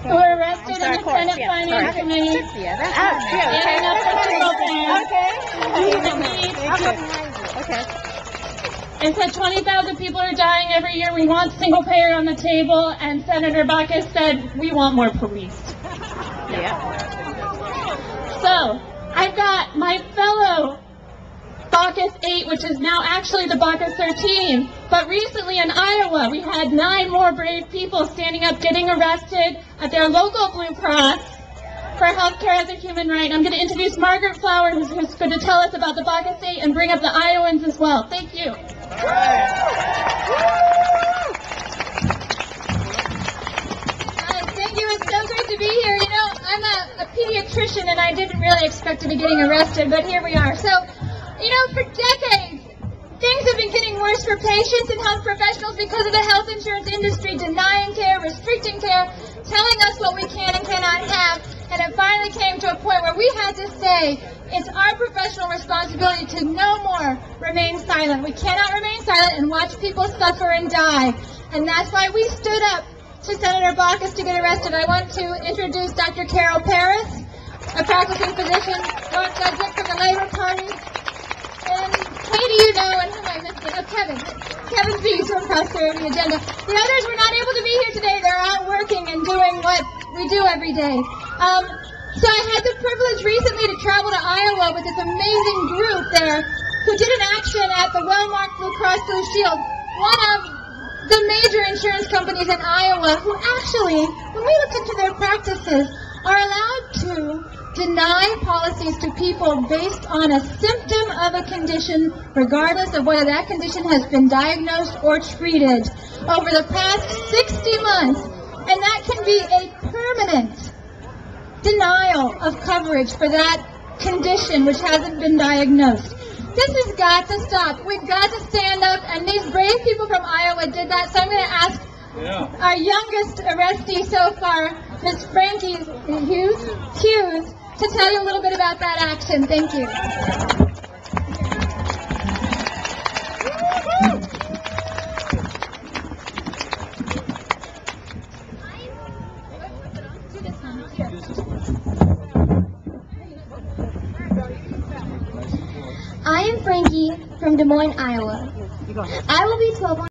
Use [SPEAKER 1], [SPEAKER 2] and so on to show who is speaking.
[SPEAKER 1] who were arrested in the Senate Finance Committee.
[SPEAKER 2] Okay.
[SPEAKER 1] It said 20,000 people are dying every year. We want single payer on the table. And Senator Baucus said, we want more police.
[SPEAKER 2] Yeah.
[SPEAKER 1] So, I've got my fellow Baucus 8, which is now actually the Baucus 13. But recently in Iowa, we had 9 more brave people standing up, getting arrested at their local Blue Cross for healthcare as a human right. I'm going to introduce Margaret Flowers, who's going to tell us about the Baucus 8 and bring up the Iowans as well. Thank you.
[SPEAKER 3] Thank you. It's so great to be here. You know, I'm a pediatrician and I didn't really expect to be getting arrested, but here we are. So, you know, for decades, things have been getting worse for patients and health professionals because of the health insurance industry denying care, restricting care, telling us what we can and cannot have. And it finally came to a point where we had to say, it's our professional responsibility to no more remain silent. We cannot remain silent and watch people suffer and die. And that's why we stood up to Senator Baucus to get arrested. I want to introduce Dr. Carol Paris, a practicing physician, North Sedgwick from the Labor Party. And Katie, you know, and who am I missing? Oh, Kevin Bees from Prosperity Agenda. The others were not able to be here today. They're out working and doing what we do every day. So I had the privilege recently to travel to Iowa with this amazing group there who did an action at the well-marked Blue Cross Blue Shield, one of the major insurance companies in Iowa who actually, when we look into their practices, are allowed to deny policies to people based on a symptom of a condition, regardless of whether that condition has been diagnosed or treated over the past 60 months. And that can be a permanent denial of coverage for that condition which hasn't been diagnosed. This has got to stop. We've got to stand up, and these brave people from Iowa did that. So I'm going to ask our youngest arrestee so far, Ms. Frankie Hughes, to tell you a little bit about that action. Thank you.
[SPEAKER 4] I am Frankie from Des Moines, Iowa. I will be 12